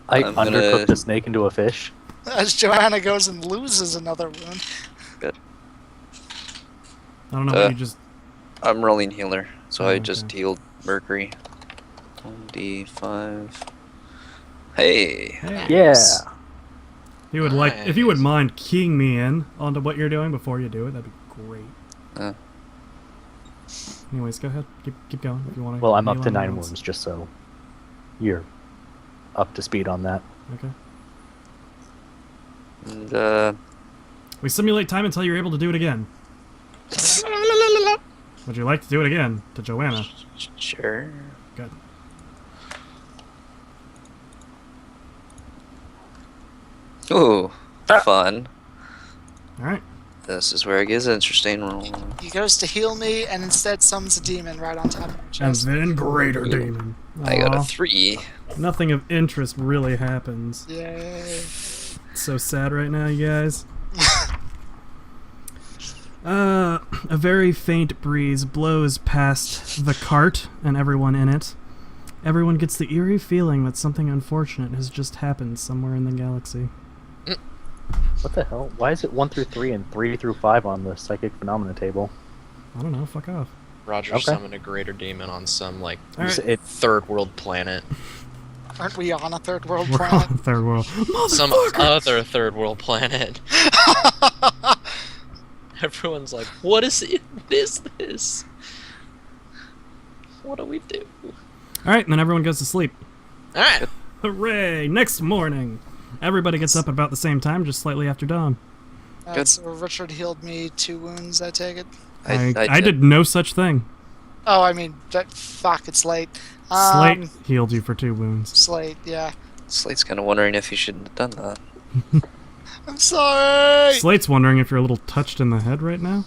I I'm undercooked gonna... a snake into a fish. As Joanna goes and loses another wound. Good. I don't know what you just... I'm rolling healer, so Oh, I okay. just healed Mercury. 1d5. Hey! Hey. Yeah. If you would if you would mind keying me in onto what you're doing before you do it, that'd be great. Anyways, go ahead. Keep going if you want to. Well, I'm up to 9 wounds, just so you're up to speed on that. Okay. And, We simulate time until you're able to do it again. Would you like to do it again to Joanna? sure. Good. Ooh, fun. Alright. This is where it gets interesting. He goes to heal me and instead summons a demon right on top of my And chest. then greater demon. I got a Aw. 3. Nothing of interest really happens. Yay. It's so sad right now, you guys. A very faint breeze blows past the cart and everyone in it. Everyone gets the eerie feeling that something unfortunate has just happened somewhere in the galaxy. What the hell? Why is it 1 through 3 and 3 through 5 on the psychic phenomena table? I don't know, fuck off. Roger Okay. summoned a greater demon on some, like, Alright. third world planet. Aren't we on a third world We're planet? on third world. Some other third world planet. Everyone's like, what is it? What is this? What do we do? Alright, and then everyone goes to sleep. Alright. Hooray! Next morning! Everybody gets up about the same time, just slightly after dawn. Good. So Richard healed me 2 wounds, I take it? I did no such thing. Oh, I mean, fuck, it's late. Slate healed you for 2 wounds. Slate, yeah. Slate's kind of wondering if you shouldn't have done that. I'm sorry! Slate's wondering if you're a little touched in the head right now.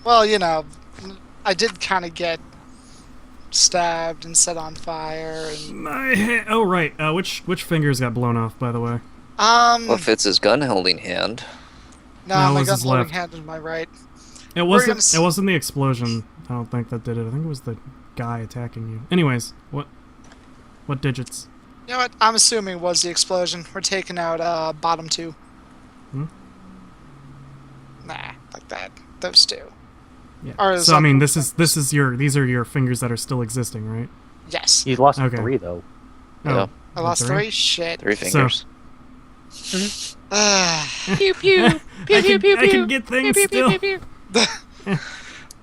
Well, you know, I did kind of get stabbed and set on fire, and... My head. Oh right. Which fingers got blown off, by the way? Well, if it's his gun-holding hand... No, No, it my was his gun holding left. hand is my right. It wasn't. It wasn't the explosion. I don't think that did it. I think it was the guy attacking you. Anyways, what digits? You know what? I'm assuming it was the explosion. We're taking out bottom 2. Hmm? Nah, like that. Those 2. Yeah. Or So I mean, something. these are your fingers that are still existing, right? Yes. He's lost Okay. 3, though. Yeah. I lost 3? Shit. 3 fingers. Pew pew. I can get things still.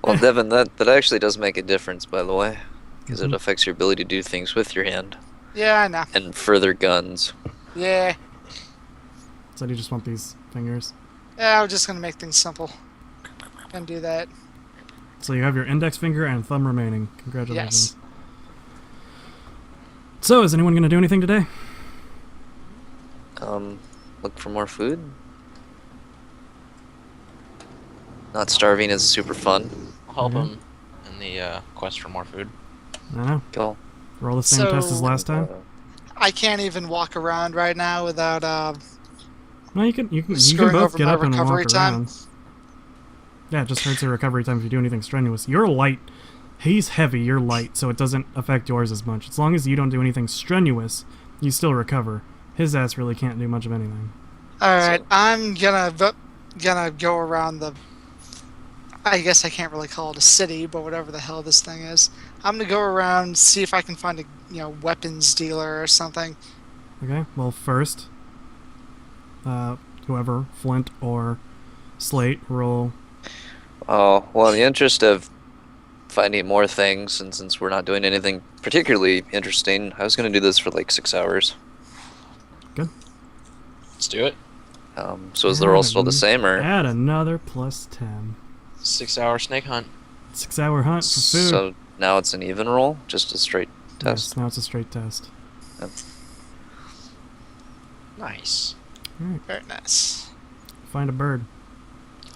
Well, Devin, that actually does make a difference, by the way. Because it affects your ability to do things with your hand. Yeah, I know. And further guns. Yeah. So do you just want these fingers? Yeah, we're just gonna make things simple. And do that. So you have your index finger and thumb remaining. Congratulations. Yes. So is anyone gonna do anything today? Look for more food. Not starving is super fun. I'll help Mhm. him in the quest for more food. I don't know. Cool. Roll the same test as So- last time. I can't even walk around right now without No, you can screwing both over get my up and walk recovery time. around. Yeah, it just hurts your recovery time if you do anything strenuous. You're light. He's heavy, you're light, so it doesn't affect yours as much. As long as you don't do anything strenuous, you still recover. His ass really can't do much of anything. Alright, I'm gonna go around the... I guess I can't really call it a city, but whatever the hell this thing is. I'm gonna go around, see if I can find a weapons dealer or something. Okay, well first, whoever, Flint or Slate, roll. Oh, well, in the interest of finding more things, and since we're not doing anything particularly interesting, I was going to do this for like 6 hours. Good. Let's do it. So is the roll still the same, or? Add another plus 10. 6-hour snake hunt. 6-hour hunt for food. So now it's an even roll? Just a straight Yes, test? now it's a straight test. Yep. Nice. Alright, Very nice. find a bird.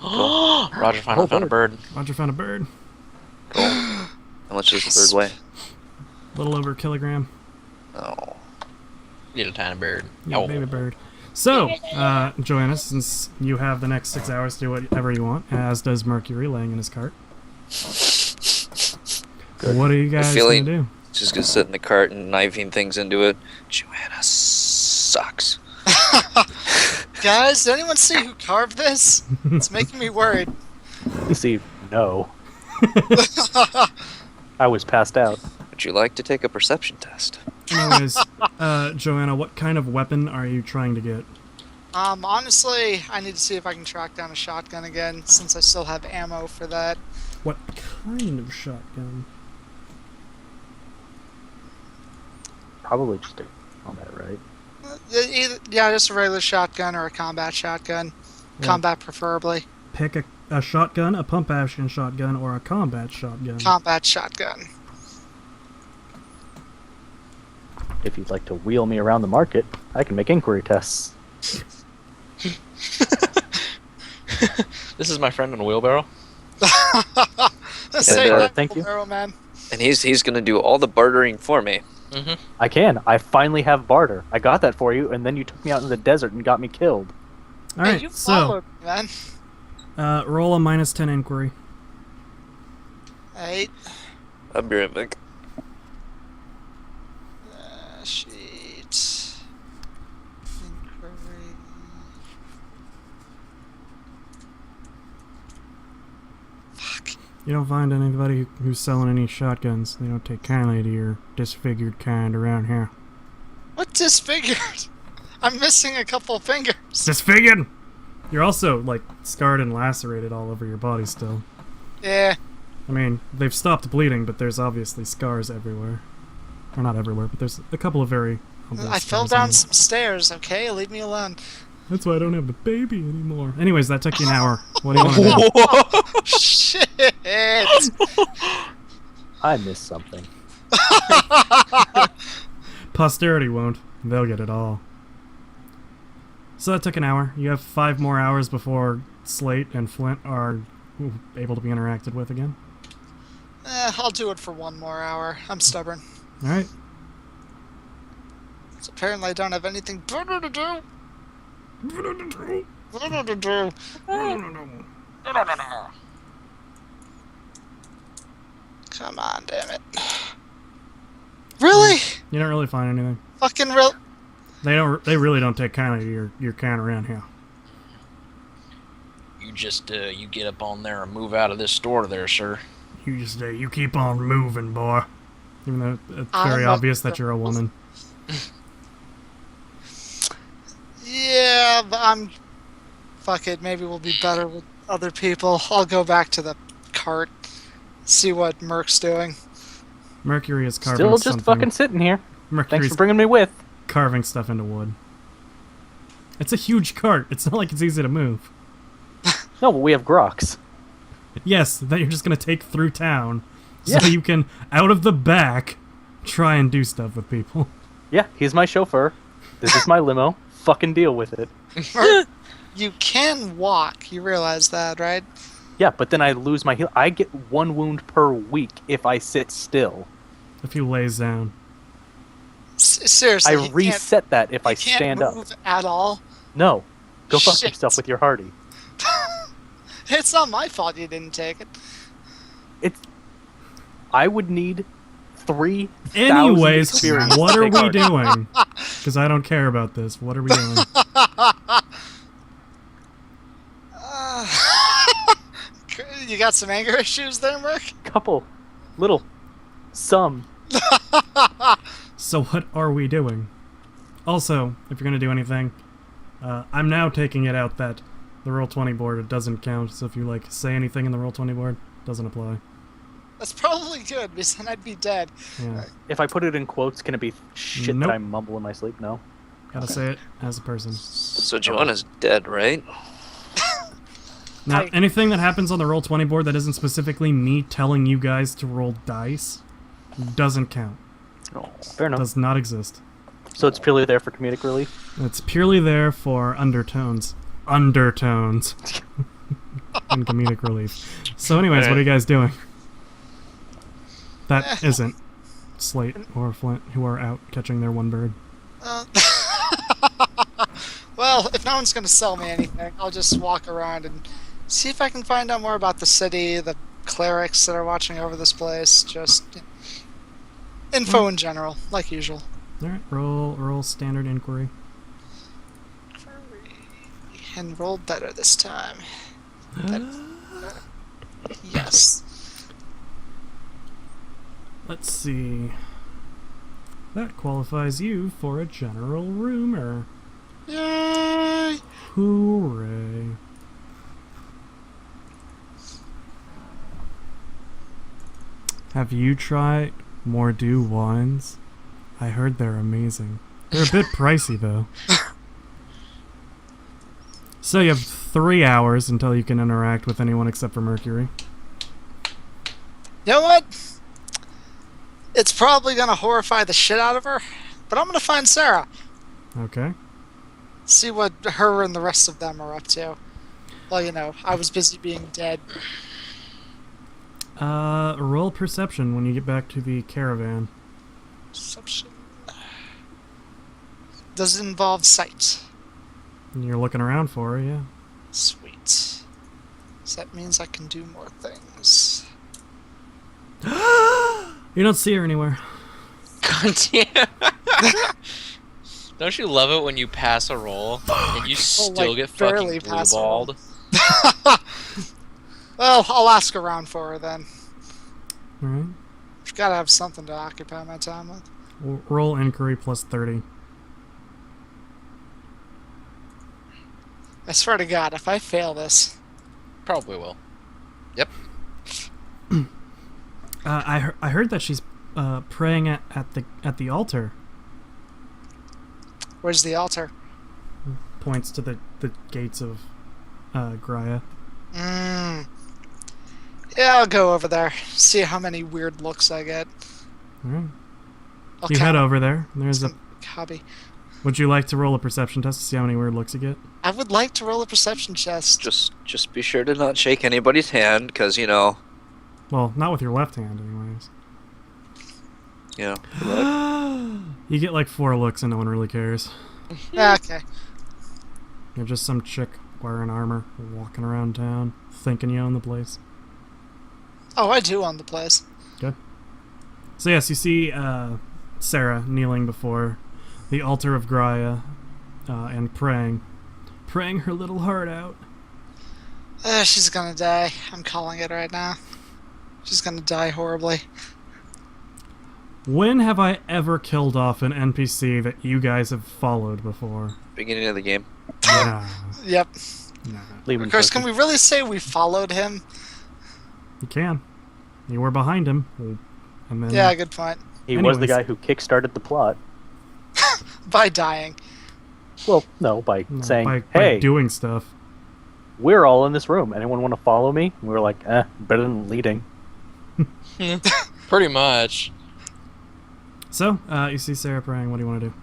Roger finally found a bird. Roger found a bird. Cool. How much does the bird weigh? A little over a kilogram. Oh. Get a tiny bird. Yeah, Oh. baby bird. So, Joanna, since you have the next 6 hours to do whatever you want, as does Mercury laying in his cart, what are you guys going feeling- to do? Just gonna sit in the cart and knifing things into it. Joanna, sucks. Guys, did anyone see who carved this? It's making me worried. See, no. I was passed out. Would you like to take a perception test? Anyways, Joanna, what kind of weapon are you trying to get? Honestly, I need to see if I can track down a shotgun again, since I still have ammo for that. What kind of shotgun? Probably just a combat, right? Yeah, just a regular shotgun or a combat shotgun. Yeah. Combat preferably. Pick a shotgun, a pump action shotgun, or a combat shotgun. Combat shotgun. If you'd like to wheel me around the market, I can make inquiry tests. This is my friend on a wheelbarrow. Say And, that, thank you. Arrow Man. And he's gonna do all the bartering for me. Mm-hmm. I can. I finally have barter. I got that for you, and then you took me out in the desert and got me killed. All Hey, right, you so followed me, man. roll a -10 inquiry. 8. I'll be right back. Sheet. Inquiry. Fuck. You don't find anybody who's selling any shotguns. They don't take kindly to your disfigured kind around here. What disfigured? I'm missing a couple fingers. Disfigured! You're also, like, scarred and lacerated all over your body still. Yeah. I mean, they've stopped bleeding, but there's obviously scars everywhere. Or not everywhere, but there's a couple of very obvious I fell scars down on some stairs, okay? Leave me alone. it. That's why I don't have the baby anymore. Anyways, that took you an hour. What do you want to do? Shit! I missed something. Posterity won't. They'll get it all. So that took an hour. You have 5 more hours before Slate and Flint are able to be interacted with again. I'll do it for 1 more hour. I'm stubborn. Alright. So apparently I don't have anything better to do. Better to do. Come on, damn it. Really? You don't really find anything. Fucking real. They really don't take kindly to your kind around here. You just you get up on there and move out of this store there, sir. You keep on moving, boy. Even though it's I'm very not- obvious that you're a woman. Yeah, but I'm... Fuck it, maybe we'll be better with other people. I'll go back to the cart. See what Merc's doing. Mercury is carving Still just something. fucking sitting here. Thanks Mercury's for bringing me with. carving stuff into wood. It's a huge cart. It's not like it's easy to move. No, but we have Grox. Yes, that you're just gonna take through town, so Yeah. you can, out of the back, try and do stuff with people. Yeah, he's my chauffeur. This is my limo. Fucking deal with it. Merc, you can walk. You realize that, right? Yeah, but then I lose my heal. I get 1 wound per week if I sit still. If he lays down. Seriously, I reset that if I you can't stand up. move at all. No. Go fuck Shit. yourself with your Hardy. It's not my fault you didn't take it. I would need 3,000 Anyways, experience what to are take we Hardy. doing? Because I don't care about this. What are we doing? You got some anger issues there, Merc? Couple. Little. Some. So what are we doing? Also, if you're going to do anything, I'm now taking it out that the Roll20 board, it doesn't count, so if you, like, say anything in the Roll20 board, it doesn't apply. That's probably good, because then I'd be dead. Yeah, If I put it in quotes, can it be shit Nope. that I mumble in my sleep? No. gotta say it as a person. So Joanna's dead, right? Now, I- anything that happens on the Roll20 board that isn't specifically me telling you guys to roll dice doesn't count. Oh, fair enough. Does not exist. So it's purely there for comedic relief? It's purely there for undertones. Undertones. And comedic relief. So anyways, what are you guys doing? That isn't Slate or Flint, who are out catching their one bird. Well, if no one's going to sell me anything, I'll just walk around and see if I can find out more about the city, the clerics that are watching over this place, just info in general, like usual. Alright, roll standard inquiry. and roll better this time. Yes. Let's see. That qualifies you for a general rumor. Yay! Hooray. Have you tried Mordew wines? I heard they're amazing. They're a bit pricey, though. So you have 3 hours until you can interact with anyone except for Mercury. You know what? It's probably gonna horrify the shit out of her, but I'm gonna find Sarah. Okay. See what her and the rest of them are up to. Well, you know, I was busy being dead. Roll perception when you get back to the caravan. Perception. Does it involve sight? And you're looking around for her, yeah. Sweet. So that means I can do more things. You don't see her anywhere. God damn. Don't you love it when you pass a roll and you still like, get barely fucking pass a roll. blueballed? Well, I'll ask around for her then. Alright. I've gotta have something to occupy my time with. Roll inquiry plus 30. I swear to God, if I fail this, Probably will. Yep. I heard that she's praying at the altar. where's the altar? Points to the gates of Graia. Yeah, I'll go over there. See how many weird looks I get. Alright. I'll You head count over there. There's a. some hobby. Would you like to roll a perception test to see how many weird looks you get? I would like to roll a perception test. Just be sure to not shake anybody's hand, because you know, Well, not with your left hand, anyways. You get like 4 looks and no one really cares. Yeah, okay. You're just some chick wearing armor, walking around town, thinking you own the place. Oh, I do own the place. Good. So yes, you see Sarah kneeling before the altar of Graia and praying her little heart out. She's gonna die. I'm calling it right now. She's gonna die horribly. When have I ever killed off an NPC that you guys have followed before? beginning of the game. Nah, Yep. nah. Leave him Of course, cooking. can we really say we followed him? You can. You were behind him. And then Yeah, good point. He was the anyways. guy who kickstarted the plot. By dying. Well, no, by no, saying, by "Hey, doing stuff. we're all in this room. Anyone want to follow me?" And we were like, better than leading." Pretty much. So, you see Sarah praying. What do you want to do?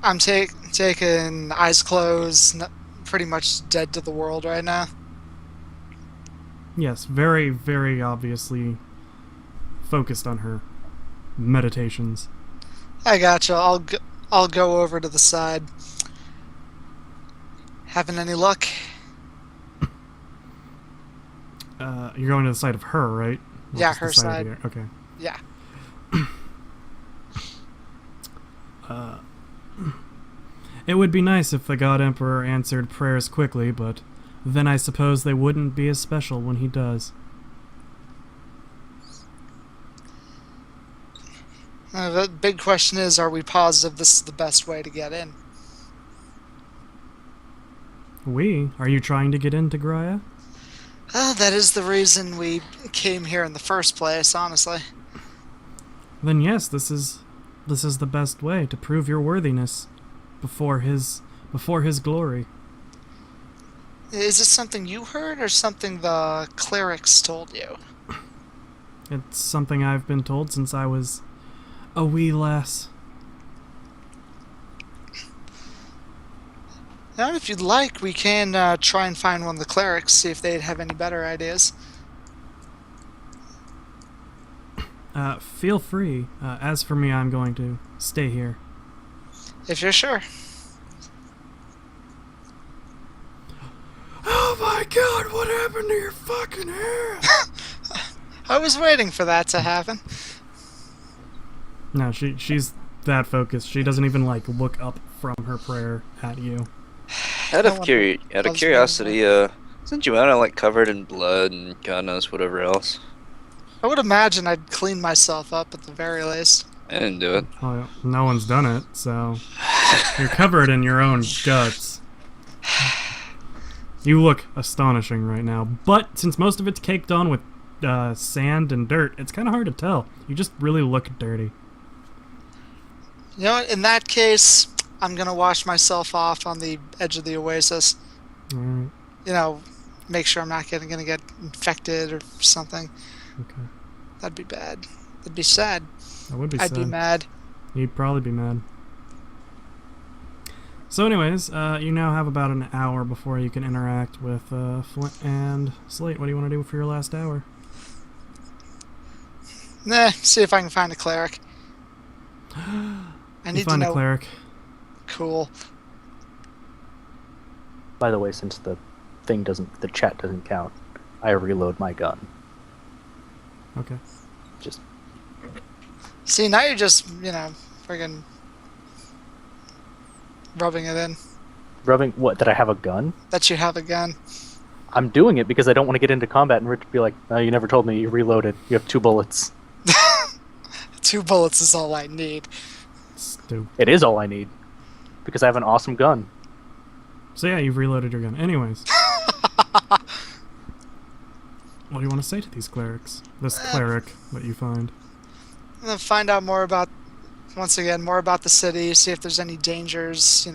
I'm taking eyes closed, pretty much dead to the world right now. Yes, very, very obviously focused on her meditations. I gotcha. I'll go over to the side. Having any luck? You're going to the side of her, right? Not Yeah, just the her of side. the- Okay. Yeah. It would be nice if the God Emperor answered prayers quickly, but then I suppose they wouldn't be as special when he does. The big question is, are we positive this is the best way to get in? Are you trying to get into Graia? That is the reason we came here in the first place, honestly. Then yes, this is the best way to prove your worthiness before his glory. Is this something you heard or something the clerics told you? It's something I've been told since I was a wee lass. Now, if you'd like, we can try and find one of the clerics, see if they'd have any better ideas. Feel free. As for me, I'm going to stay here. If you're sure. Oh my god, what happened to your fucking hair? I was waiting for that to happen. No, she's that focused. She doesn't even like look up from her prayer at you. Out No of, one out of loves curiosity, isn't Joanna like covered in blood and God knows whatever else? I would imagine I'd clean myself up at the very least. I didn't do it. Oh, no one's done it, so you're covered in your own guts. You look astonishing right now, but since most of it's caked on with sand and dirt, it's kind of hard to tell. You just really look dirty. You know what? In that case, I'm gonna wash myself off on the edge of the oasis. Alright, You know, make sure I'm not gonna get infected or something. okay. That'd be bad. That'd be sad. That would be I'd sad. be mad. You'd probably be mad. So anyways, you now have about an hour before you can interact with Flint and Slate. What do you want to do for your last hour? Nah, see if I can find a cleric. I You need to find a know. cleric. Cool. By the way, since the chat doesn't count, I reload my gun. Okay. Just See, now you're just, friggin' rubbing it in rubbing. What? Did I have a gun? that you have a gun. I'm doing it because I don't want to get into combat and Rich be like, "No, you never told me you reloaded. You have 2 bullets." 2 bullets is all I need. Stupid. It is all I need because I have an awesome gun. So yeah, you've reloaded your gun. Anyways. What do you want to say to these clerics? This cleric that you find. I'm gonna find out more about the city, see if there's any dangers,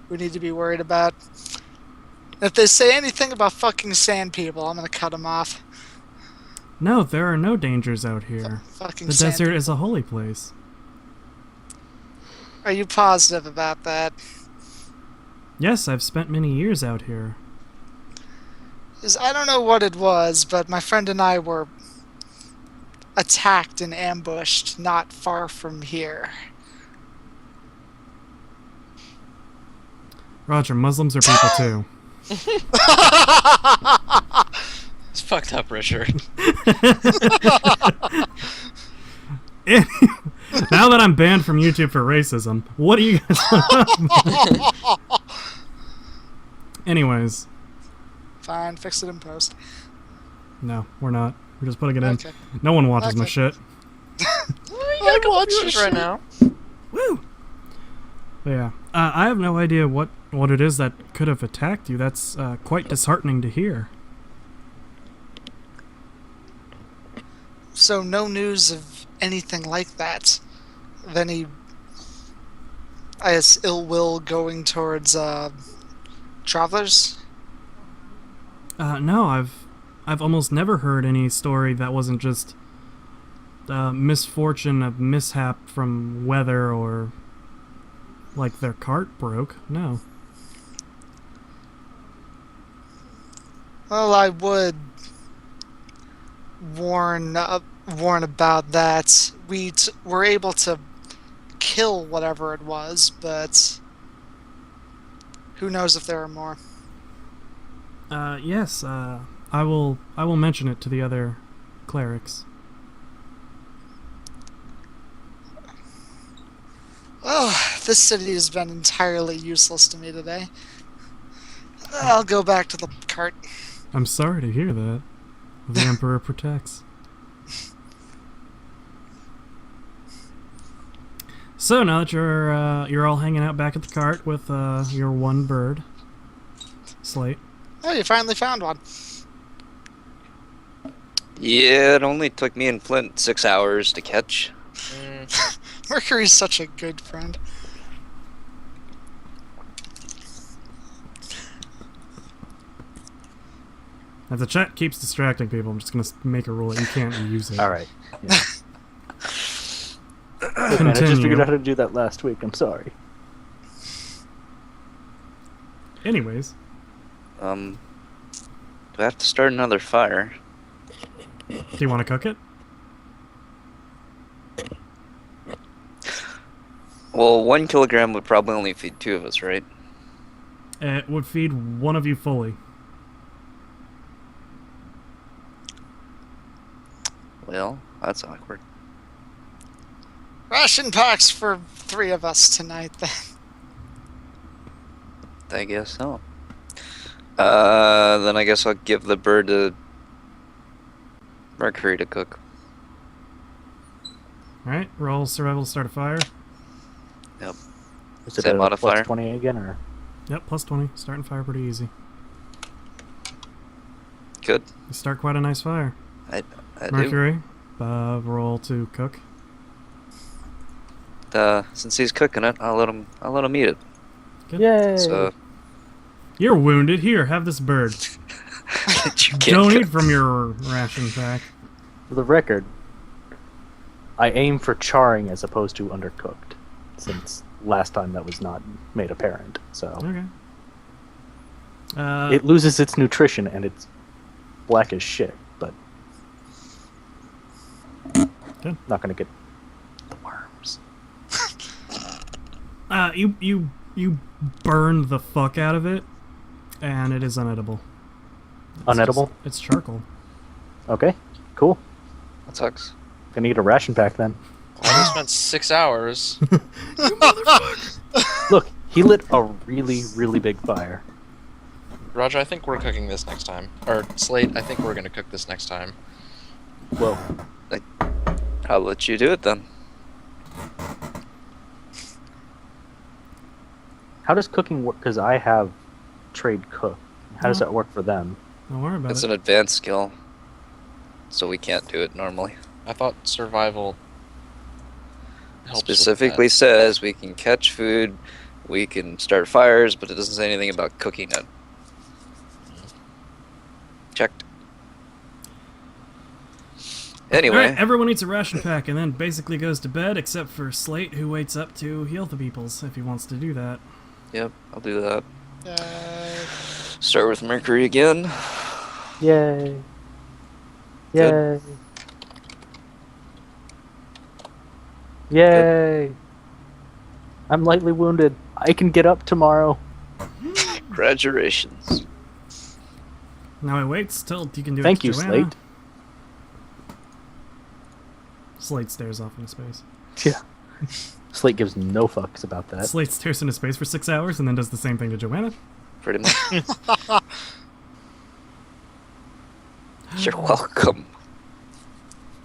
we need to be worried about. If they say anything about fucking sand people, I'm gonna cut them off. No, there are no dangers out here. Fucking The sand desert people. is a holy place. Are you positive about that? Yes, I've spent many years out here. 'Cause I don't know what it was, but my friend and I were attacked and ambushed not far from here. Roger, Muslims are people too. It's fucked up, Richard. Now that I'm banned from YouTube for racism, what do you guys want? Anyways, Fine, fix it in post. no, we're not. We're just putting it in. Okay. No one watches my Okay. shit. You got a couple viewers right now. Woo! But yeah, I have no idea what it is that could have attacked you. That's quite disheartening to hear. So no news of anything like that. Of any, I guess, ill will going towards travelers? No, I've almost never heard any story that wasn't just misfortune of mishap from weather or like their cart broke. No. Well, I would warn about that. We were able to kill whatever it was, but who knows if there are more. Yes, I will mention it to the other clerics. Oh, this city has been entirely useless to me today. I'll go back to the cart. I'm sorry to hear that. The Emperor protects. So now that you're all hanging out back at the cart with your one bird, Slate. Oh, you finally found one. Yeah, it only took me and Flint 6 hours to catch. Mercury's such a good friend. If the chat keeps distracting people, I'm just gonna make a rule that you can't use it. All right. Yeah. Look, man, I just figured out how to do that last week. I'm sorry. Anyways, Do I have to start another fire? do you want to cook it? Well, 1 kilogram would probably only feed 2 of us, right? It would feed one of you fully. Well, that's awkward. Ration packs for 3 of us tonight, then. I guess so. Then I guess I'll give the bird to Mercury to cook. Alright, roll survival to start a fire. Yep. Is it Same a modifier? plus 20 again, or? Yep, plus 20. Starting fire pretty easy. Good. You start quite a nice fire. I do. Mercury, roll to cook. Since he's cooking it, I'll let him eat it. Good. Yay! So You're wounded. Here, have this bird. you can't Don't cook. eat from your ration pack. For the record, I aim for charring as opposed to undercooked, since last time that was not made apparent. So Okay. it loses its nutrition and it's black as shit. But Good. not gonna get the worms. You burn the fuck out of it, and it is unedible. Unedible? It's charcoal. Okay, cool. That sucks. Gonna need a ration pack then. I just spent 6 hours. Look, he lit a really, really big fire. Roger, I think we're cooking this next time. Or Slate, I think we're gonna cook this next time. Whoa. I'll let you do it then. How does cooking work? Because I have trade cook. How does Oh. that work for them? Don't worry about It's it. an advanced skill, so we can't do it normally. I thought survival helps with Specifically says we can catch food, we can start fires, but it doesn't say anything about cooking it. Checked. Anyway, Alright, everyone eats a ration pack and then basically goes to bed, except for Slate, who waits up to heal the peoples if he wants to do that. yep, I'll do that. Uh, Start with Mercury again. Yay. Yay. Yay. I'm lightly wounded. I can get up tomorrow. Congratulations. Now he waits till you can do it Thank to you, Joanna. Slate. Slate stares off into space. Yeah. Slate gives no fucks about that. Slate stares into space for 6 hours and then does the same thing to Joanna. Pretty much. You're welcome.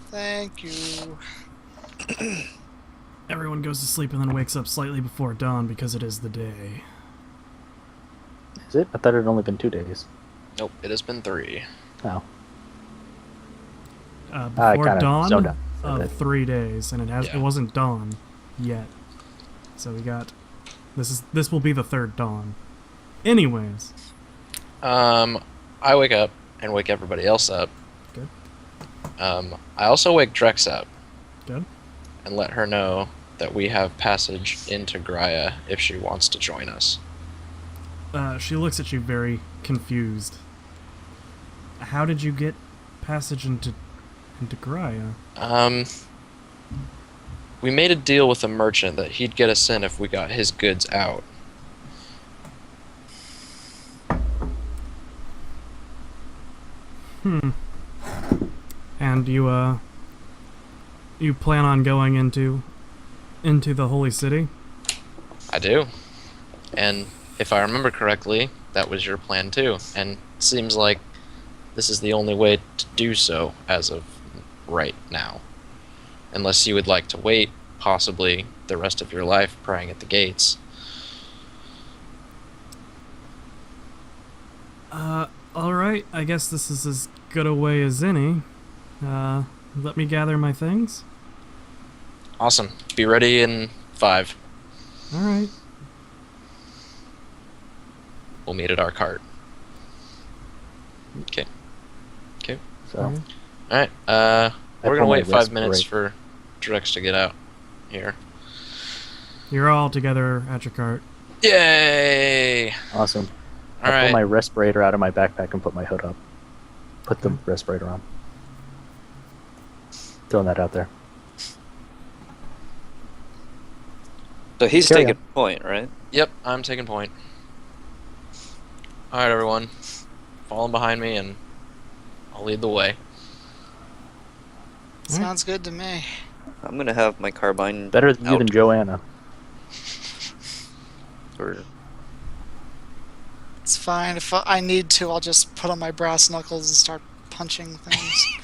thank you. Everyone goes to sleep and then wakes up slightly before dawn because it is the day. Is it? I thought it had only been 2 days. Nope, it has been 3. Oh. Before kinda dawn zoned out for a of bit. 3 days, and it wasn't dawn yet. So we got this will be the third dawn. Anyways, I wake up and wake everybody else up. Good. I also wake Drex up good. and let her know that we have passage into Graia if she wants to join us. She looks at you very confused. How did you get passage into Graia? We made a deal with a merchant that he'd get us in if we got his goods out. And you plan on going into the holy city? I do. And if I remember correctly, that was your plan too. And it seems like this is the only way to do so as of right now. Unless you would like to wait, possibly, the rest of your life praying at the gates. Alright, I guess this is as good a way as any. Let me gather my things. Awesome. Be ready in 5. Alright. We'll meet at our cart. Okay. So, Alright. Alright, I we're gonna pull my wait 5 wrist minutes break. for Drex to get out here. You're all together at your cart. Yay! awesome. I Alright. pull my respirator out of my backpack and put my hood up. Put the respirator on. Throwing that out there. So he's Carry taking point, right? Yep, I'm taking point. Alright, everyone. Fall in behind me and I'll lead the way. Sounds good to me. I'm gonna have my carbine Better than you out. than Joanna. Or It's fine. If I need to, I'll just put on my brass knuckles and start punching things.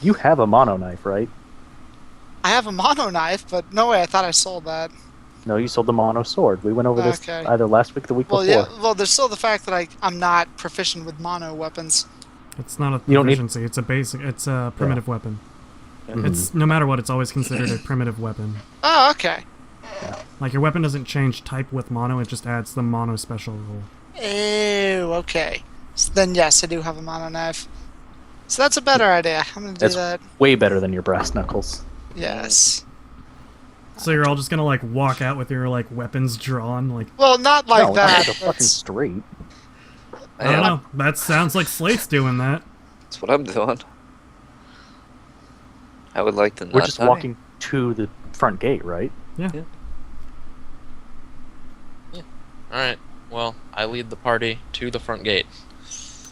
You have a mono knife, right? I have a mono knife, but no way. I thought I sold that. No, you sold the mono sword. We went over this Okay. either last week or the week Well, before. yeah. Well, there's still the fact that I'm not proficient with mono weapons. It's not a You don't need- proficiency. It's a basic. It's a primitive weapon. Mhm. It's no matter what. It's always considered a primitive weapon. Oh, okay. Like your weapon doesn't change type with mono. It just adds the mono special rule. Oh, okay. So then yes, I do have a mono knife. So that's a better idea. I'm gonna do That's that. way better than your brass knuckles. Yes. So you're all just gonna like walk out with your like weapons drawn. Like Well, not like no, that. not like a fucking That's- straight. I don't know. That sounds like Slate's doing that. That's what I'm doing. I would like to not We're just die. walking to the front gate, right? Yeah. Alright, well, I lead the party to the front gate.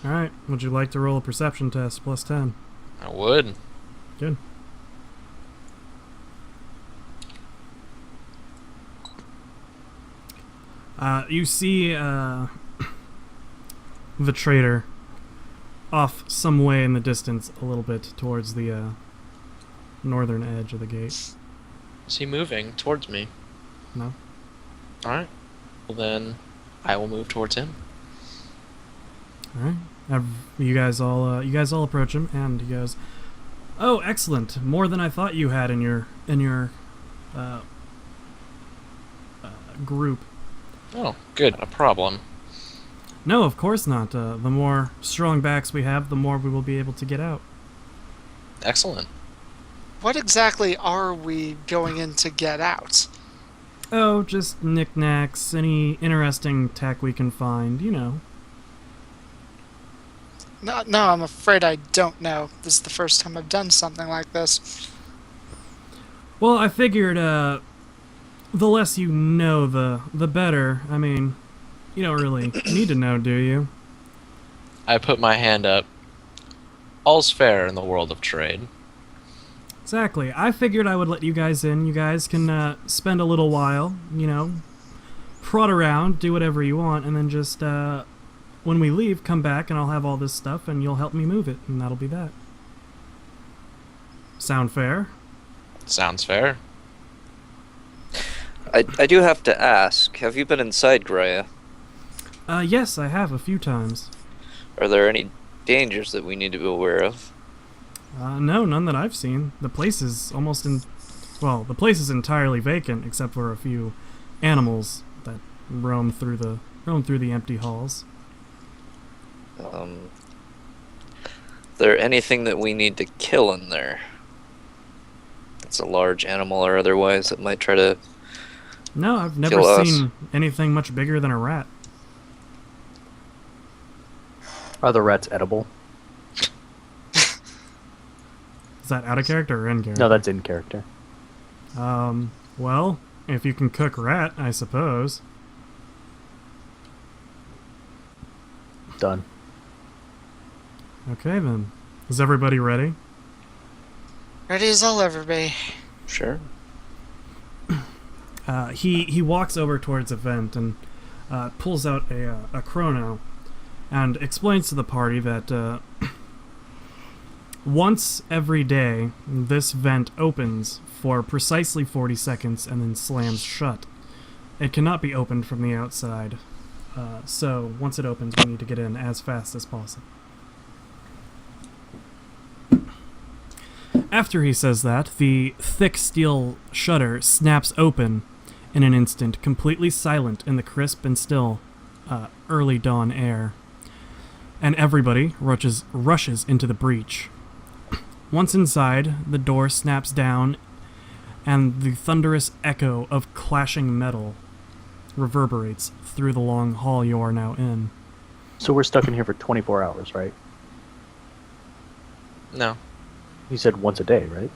All right. Would you like to roll a perception test plus 10? I would. Good. You see the trader off some way in the distance, a little bit towards the northern edge of the gate. Is he moving towards me? No. Alright. Well then, I will move towards him. All right. You guys all approach him, and he goes, "Oh, excellent! More than I thought you had in your group." Oh, good. Not a problem. No, of course not. The more strong backs we have, the more we will be able to get out. Excellent. What exactly are we going in to get out? Oh, just knickknacks, any interesting tech we can find, you know. No, I'm afraid I don't know. This is the first time I've done something like this. Well, I figured, the less you know, the better. I mean, you don't really need to know, do you? I put my hand up. All's fair in the world of trade. Exactly. I figured I would let you guys in. You guys can spend a little while, you know, prod around, do whatever you want, and then just, when we leave, come back and I'll have all this stuff and you'll help me move it, and that'll be that. Sound fair? Sounds fair. I do have to ask, have you been inside Graya? Yes, I have a few times. Are there any dangers that we need to be aware of? No, none that I've seen. The place is the place is entirely vacant except for a few animals that roam through the empty halls. There anything that we need to kill in there? It's a large animal or otherwise that might try to... No, I've never Kill us. seen anything much bigger than a rat. Are the rats edible? Is that out of character or in character? No, that's in character. Well, if you can cook rat, I suppose. Done. Okay then. Is everybody ready? Ready as I'll ever be. Sure. He walks over towards a vent and pulls out a chrono and explains to the party that once every day this vent opens for precisely 40 seconds and then slams shut. It cannot be opened from the outside. So once it opens, we need to get in as fast as possible. After he says that, the thick steel shutter snaps open in an instant, completely silent in the crisp and still early dawn air. And everybody rushes into the breach. Once inside, the door snaps down, and the thunderous echo of clashing metal reverberates through the long hall you are now in. So we're stuck in here for 24 hours, right? No. You said once a day, right?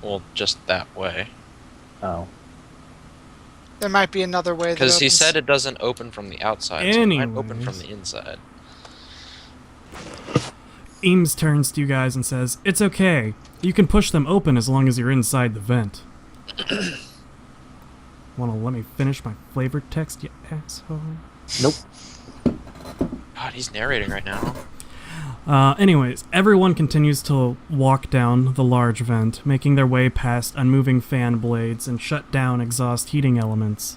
Well, just that way. Oh. There might be another way. Because he opens. said it doesn't open from the outside, so it might open from Anyways. the inside. Eames turns to you guys and says, "It's okay. You can push them open as long as you're inside the vent. Wanna let me finish my flavor text, you asshole? Nope. God, he's narrating right now. Anyways, everyone continues to walk down the large vent, making their way past unmoving fan blades and shut down exhaust heating elements.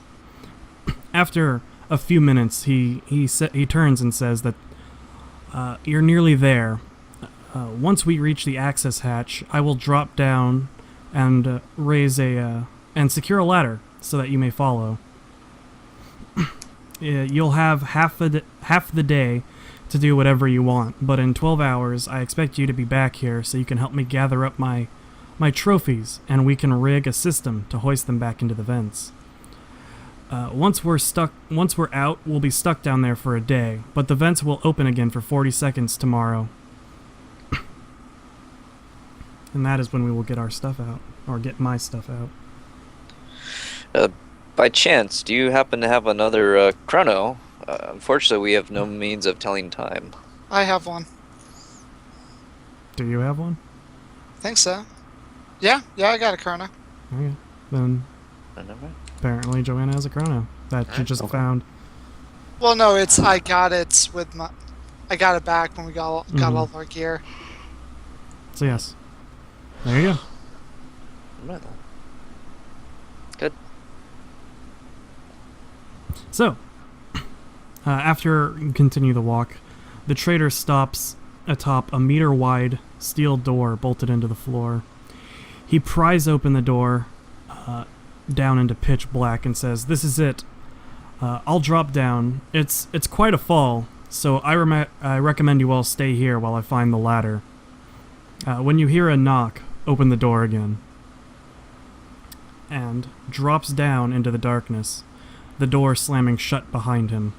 After a few minutes, he turns and says that you're nearly there. Once we reach the access hatch, I will drop down and and secure a ladder so that you may follow. You'll have half the day to do whatever you want, but in 12 hours, I expect you to be back here so you can help me gather up my trophies, and we can rig a system to hoist them back into the vents. Once we're out, we'll be stuck down there for a day, but the vents will open again for 40 seconds tomorrow. And that is when we will get our stuff out, or get my stuff out. By chance, do you happen to have another chrono? Unfortunately, we have no means of telling time. I have one. Do you have one? Think so. Yeah, I got a chrono. Okay. Then Never mind. apparently Joanna has a chrono that she just found. Well, no, I got it back when we got all of our gear. So yes. There you go. Right. Good. So, after you continue the walk, the trader stops atop a meter-wide steel door bolted into the floor. He pries open the door down into pitch black and says, "This is it. I'll drop down. It's quite a fall, so I recommend you all stay here while I find the ladder. When you hear a knock, open the door again." And drops down into the darkness, the door slamming shut behind him.